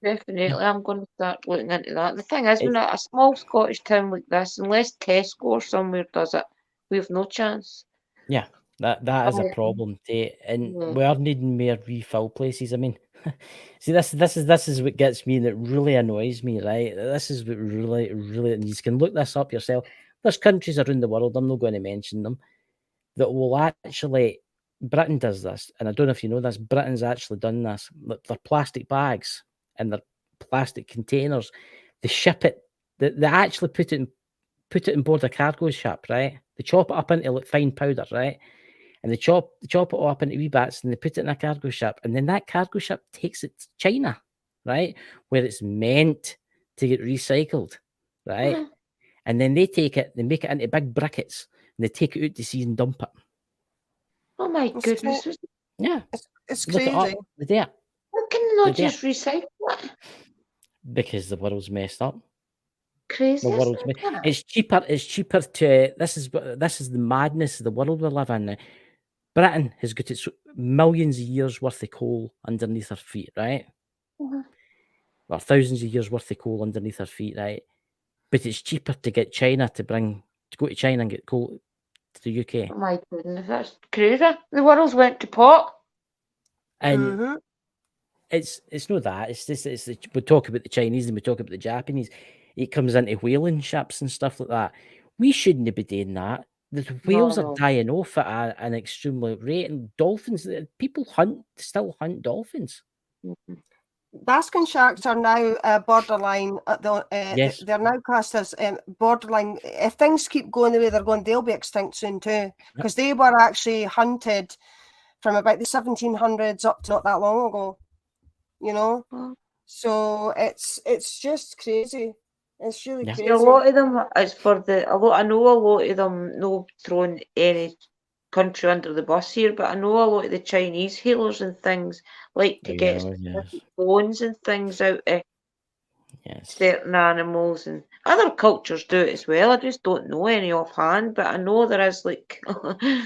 Definitely, I'm going to start looking into that. The thing is, when a small Scottish town like this, unless Tesco or somewhere does it, we have no chance. Yeah, that is a problem, and we are needing more refill places. I mean, see, this is what gets me, and it really annoys me, right? This is what really, and you can look this up yourself. There's countries around the world, I'm not going to mention them, that will actually, Britain does this, and I don't know if you know this, Britain's actually done this. Their plastic bags and their plastic containers, they ship it, they actually put it in board a cargo ship, right? They chop it up into like fine powder, right? And they chop it all up into wee bits and they put it in a cargo ship. And then that cargo ship takes it to China, right? Where it's meant to get recycled, right? And then they take it, they make it into big briquettes and they take it out to sea and dump it. Oh my goodness. Yeah. It's crazy. Why can they not just recycle it? Because the world's messed up. Crazy. It's cheaper to this is the madness of the world we live in now. Britain has got its millions of years worth of coal underneath her feet, right? Or thousands of years worth of coal underneath her feet, right? But it's cheaper to get China to go to China and get coal to the UK. Oh my goodness, that's crazy. The world's went to pot. And it's not that. It's we talk about the Chinese and we talk about the Japanese. It comes into whaling ships and stuff like that. We shouldn't be doing that. The whales are dying off at an extremely rate, and dolphins. People still hunt dolphins. Basking sharks are now borderline. They're now classed as borderline. If things keep going the way they're going, they'll be extinct soon too, because they were actually hunted from about the 1700s up to not that long ago. So it's just crazy. It's really crazy. A lot of them is I know a lot of them, no throwing any country under the bus here, but I know a lot of the Chinese healers and things like to get bones and things out of certain animals, and other cultures do it as well. I just don't know any offhand, but I know there is like they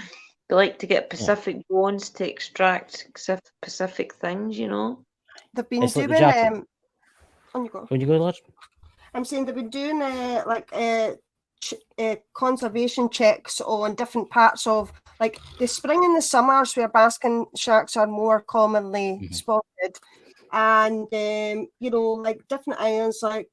like to get Pacific bones to extract Pacific things, They've been doing When you go, Lord. I'm saying they've been doing conservation checks on different parts of like the spring and the summers where basking sharks are more commonly spotted, and like different islands like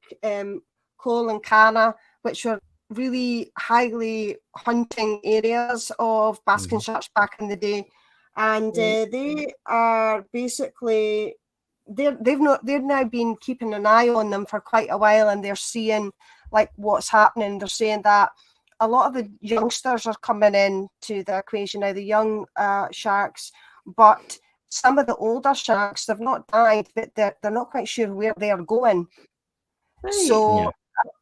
Cole and Canna, which were really highly hunting areas of basking sharks back in the day, and they are basically they've now been keeping an eye on them for quite a while, and they're seeing like what's happening. They're saying that a lot of the youngsters are coming into the equation now, the young sharks, but some of the older sharks, they've not died, but they're not quite sure where they are going. Right. So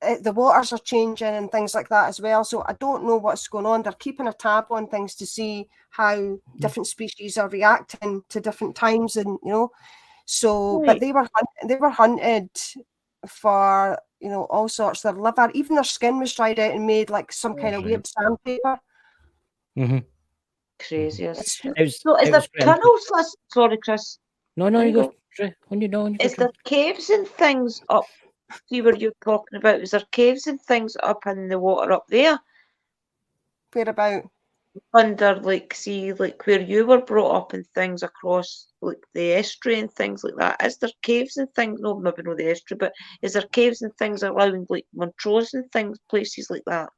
the waters are changing and things like that as well. So I don't know what's going on. They're keeping a tab on things to see how different species are reacting to different times, and so, but they were hunted for all sorts. Their liver, even their skin was dried out and made like some kind of weird sandpaper. Crazy. So It is was there quite tunnels? Sorry, Chris. No, you go. On you go. Is there caves and things up? See where you're talking about? Is there caves and things up in the water up there? Where about? Under like where you were brought up and things across like the estuary and things like that. Is there caves and things? No, maybe not the estuary, but is there caves and things around like Montrose and things, places like that?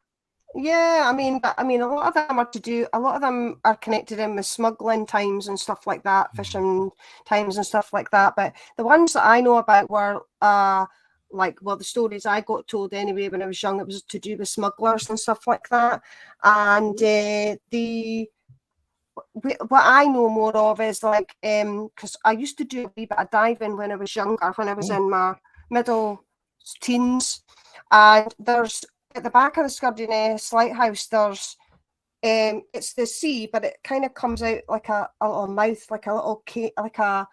Yeah, I mean, a lot of them are connected in with smuggling times and stuff like that, fishing times and stuff like that. But the ones that I know about were the stories I got told anyway when I was young, it was to do with smugglers and stuff like that. And what I know more of is like, because I used to do a wee bit of diving when I was younger, when I was in my middle teens, and there's at the back of the Scudiness Lighthouse, there's it's the sea, but it kind of comes out like a little mouth, like a little cave, like a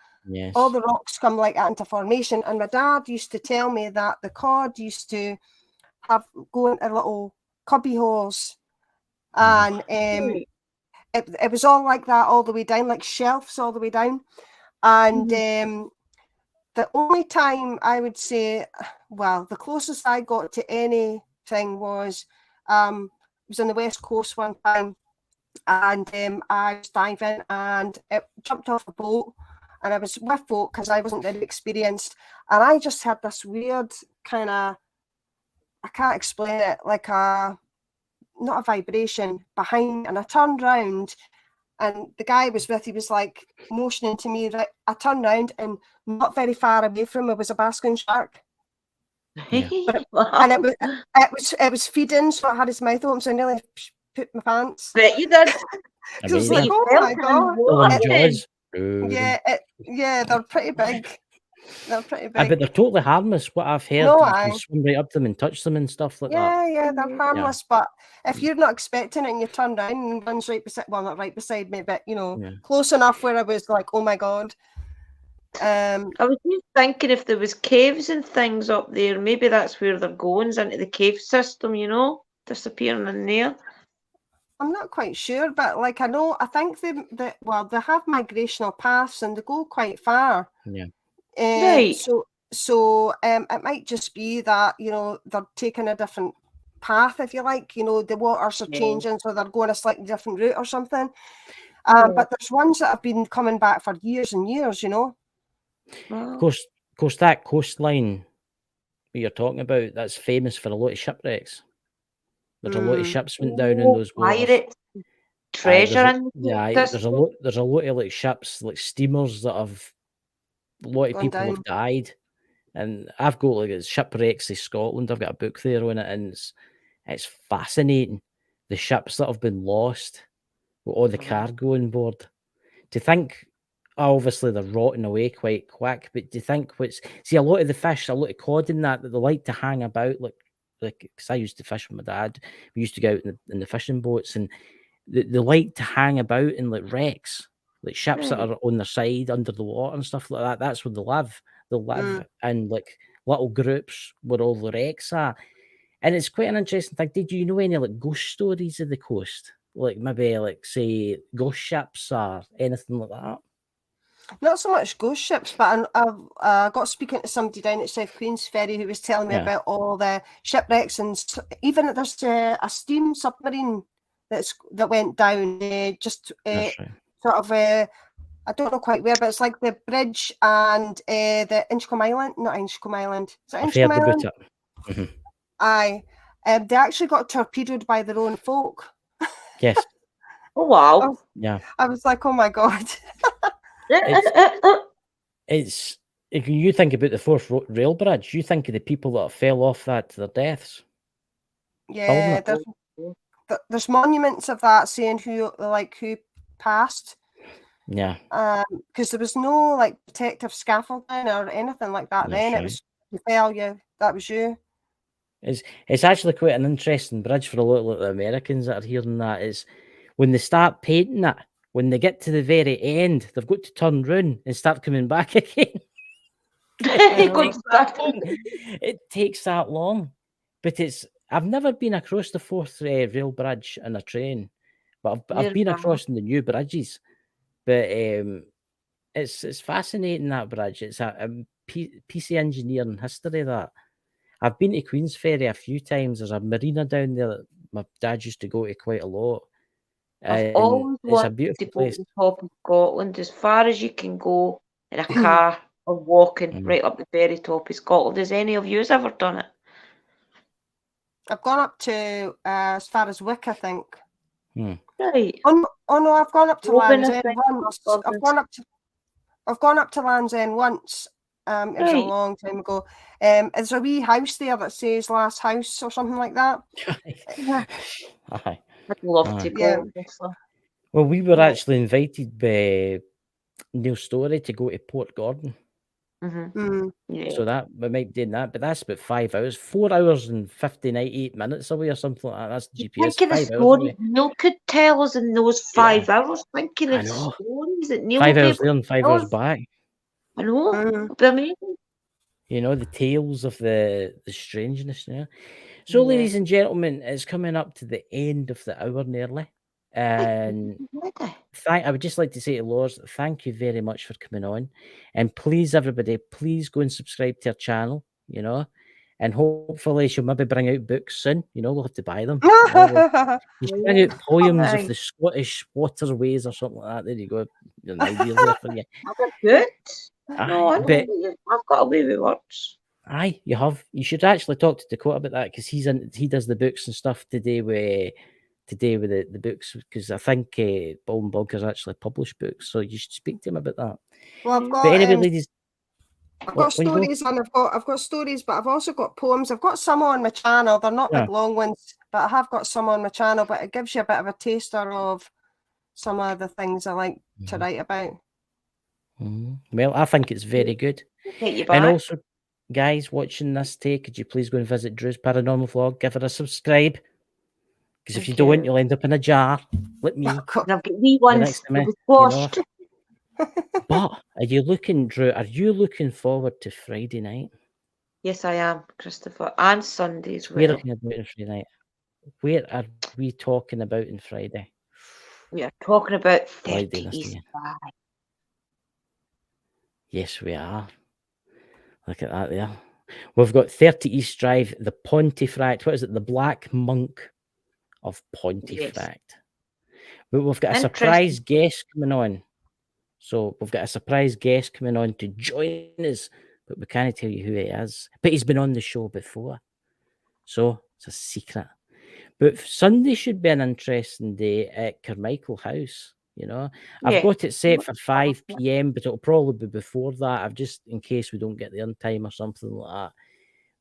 all the rocks come like that into formation. And my dad used to tell me that the cod used to go into little cubby holes, and it was all like that all the way down, like shelves all the way down. And the only time I would say, well, the closest I got to anything was on the West Coast one time, and I was diving and it jumped off a boat, and I was with folk because I wasn't very experienced, and I just had this weird kind of, I can't explain it, like not a vibration behind, and I turned round and the guy I was with, he was like motioning to me, right? I turned round and not very far away from me was a basking shark. And it was feeding, so it had his mouth open, so I nearly put my pants. Bet you did. I was like, oh my god. Yeah, they're pretty big. They're pretty big. But they're totally harmless. What I've heard, you can swim right up to them and touch them and stuff like that. Yeah, they're harmless. But if you're not expecting it and you turn down and runs right beside, well, not right beside me, but close enough where I was like, oh my god. I was just thinking if there was caves and things up there, maybe that's where they're going, into the cave system, disappearing in there. I'm not quite sure, but like I think they have migrational paths and they go quite far. Yeah. Right. So it might just be that they're taking a different path, if you like. The waters are changing, so they're going a slightly different route or something. But there's ones that have been coming back for years and years. Of course, that coastline you're talking about, that's famous for a lot of shipwrecks. There's a lot of ships went down in those waters. Treasure. There's a lot of like ships, like steamers that have a lot of people have died. And I've got like Shipwrecks of Scotland. I've got a book there on it, and it's fascinating. The ships that have been lost with all the cargo on board. To think, obviously they're rotting away quite quick, but do you think a lot of the fish, a lot of cod in that they like to hang about, like because I used to fish with my dad. We used to go out in the fishing boats, and they like to hang about in like wrecks, like ships that are on their side under the water and stuff like that. That's where they live. They'll live in like little groups where all the wrecks are. And it's quite an interesting thing. Did you know any like ghost stories of the coast? Like maybe like say ghost ships or anything like that? Not so much ghost ships, but I got speaking to somebody down at South Queensferry who was telling me Yeah. about all the shipwrecks, and even there's a steam submarine that went down. Just That's right. sort of I don't know quite where, but it's like the bridge and the Inchcombe Island, not Inchcombe Island. Is it I've Inchcombe heard Island? about it. Mhm. Aye. They actually got torpedoed by their own folk. Yes. Oh wow. Yeah. I was like, oh my God. It's if you think about the Forth Rail Bridge, you think of the people that fell off that to their deaths. Yeah, there's monuments of that saying who passed. Yeah. Because there was no like protective scaffolding or anything like that then. That's It was you fell, that was you. It's actually quite an interesting bridge for a lot of the Americans that are hearing that. Is when they start painting it, when they get to the very end, they've got to turn round and start coming back again. It takes that long, but I've never been across the Forth Rail Bridge in a train, but I've been across in the new bridges. But it's fascinating, that bridge. It's a piece of engineering history that. I've been to Queensferry a few times. There's a marina down there that my dad used to go to quite a lot. I've always It's a wanted beautiful to go place. to the top of Scotland, as far as you can go in a car or walking right up the very top of Scotland. Has any of you ever done it? I've gone up to as far as Wick, I think. Right. Oh no, I've gone up to Land's Woven, I End think, once. of I've gone up to Land's End once. It was a Right. long time ago. There's a wee house there that says "Last House" or something like that. Aye. I'd love Aye. to go. Yeah. Honestly. Well, we were Yeah. actually invited by Neil Story to go to Port Gordon. Yeah. So that we might be doing that, but that's about 5 hours, 4 hours and 58 minutes away or something like that. That's the GPS. Think of the 5 hours story away. Neil could tell us in those 5 hours. Think of I the know. stories that Neil 5 would be hours able there to and 5 tell hours us. back. I know. It'd be amazing. You know, the tales of the strangeness there. So, ladies and gentlemen, it's coming up to the end of the hour nearly. And I would just like to say to Laws, thank you very much for coming on. And please, everybody, please go and subscribe to our channel, you know. And hopefully she'll maybe bring out books soon. You know, we'll have to buy them. You should bring out poems of the Scottish waterways or something like that. There you go. An idea there for you. Good. Aye, No, I but I've got away with words. aye, you have. You should actually talk to Dakota about that because he does the books and stuff today with the books, because I think Bonkers actually published books, so you should speak to him about that. Well, I've got. But anyway, ladies, I've got stories and I've got stories, but I've also got poems. I've got some on my channel. They're not like long ones, but I have got some on my channel. But it gives you a bit of a taster of some of the things I like to write about. Well, I think it's very good. And also, guys watching this take, could you please go and visit Drew's Paranormal Vlog? Give her a subscribe. Because if you don't, you'll end up in a jar. Let me. I've got wee ones. Washed. You know? But are you looking, Drew? Are you looking forward to Friday night? Yes, I am, Christopher, and Sunday as well. We're looking about on Friday night. Where are we talking about on Friday? We are talking about 30 East Drive. Yes, we are. Look at that there. We've got 30 East Drive, the Pontefract. What is it? The Black Monk of Pontefract. Yes. But we've got a surprise guest coming on. So we've got a surprise guest coming on to join us, but we can't tell you who he is. But he's been on the show before. So it's a secret. But Sunday should be an interesting day at Carmichael House. You know, I've got it set for 5 p.m, but it'll probably be before that. I've just, in case we don't get there on time or something like that.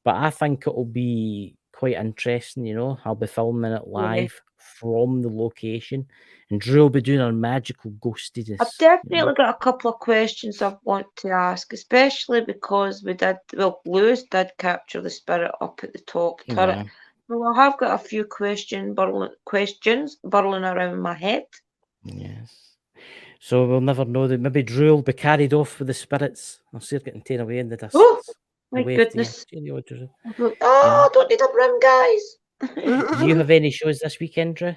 But I think it'll be quite interesting, you know. I'll be filming it live from the location, and Drew will be doing our magical ghostiness. I've definitely got a couple of questions I want to ask, especially because Lewis did capture the spirit up at the top turret. Yeah. Well, I have got a few questions burling around my head. Yes. So we'll never know that maybe Drew will be carried off with the spirits. I'll see her getting taken away in the distance. Oh, my goodness. Don't need a broom, guys. Do you have any shows this weekend, Drew?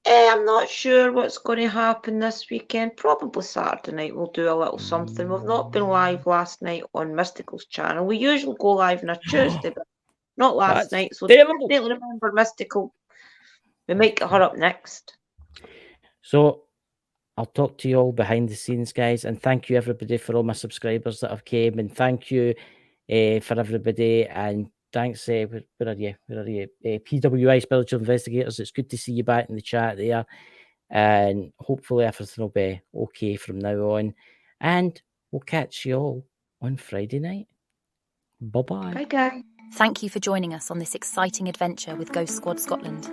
I'm not sure what's going to happen this weekend. Probably Saturday night we'll do a little something. We've not been live last night on Mystical's channel. We usually go live on a Tuesday, but not last That's night. So terrible. definitely remember Mystical. We might get her up next. So I'll talk to you all behind the scenes, guys, and thank you everybody for all my subscribers that have came, and thank you for everybody, and thanks. Where are you? PWI Spiritual Investigators. It's good to see you back in the chat there, and hopefully everything will be okay from now on, and we'll catch you all on Friday night. Bye-bye. Bye, guys. Thank you for joining us on this exciting adventure with Ghost Squad Scotland.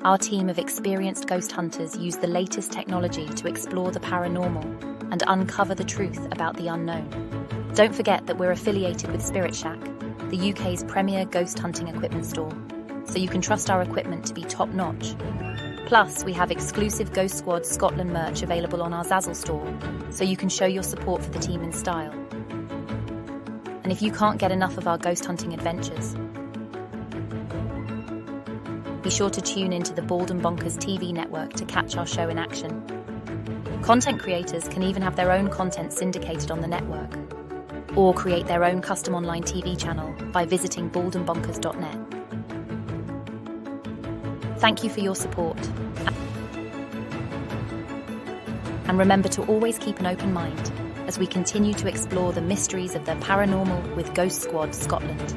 Our team of experienced ghost hunters use the latest technology to explore the paranormal and uncover the truth about the unknown. Don't forget that we're affiliated with Spirit Shack, the UK's premier ghost hunting equipment store, so you can trust our equipment to be top-notch. Plus, we have exclusive Ghost Squad Scotland merch available on our Zazzle store, so you can show your support for the team in style. And if you can't get enough of our ghost hunting adventures, be sure to tune into the Bonkers TV network to catch our show in action. Content creators can even have their own content syndicated on the network, or create their own custom online TV channel by visiting baldenbonkers.net. Thank you for your support. And remember to always keep an open mind as we continue to explore the mysteries of the paranormal with Ghost Squad Scotland.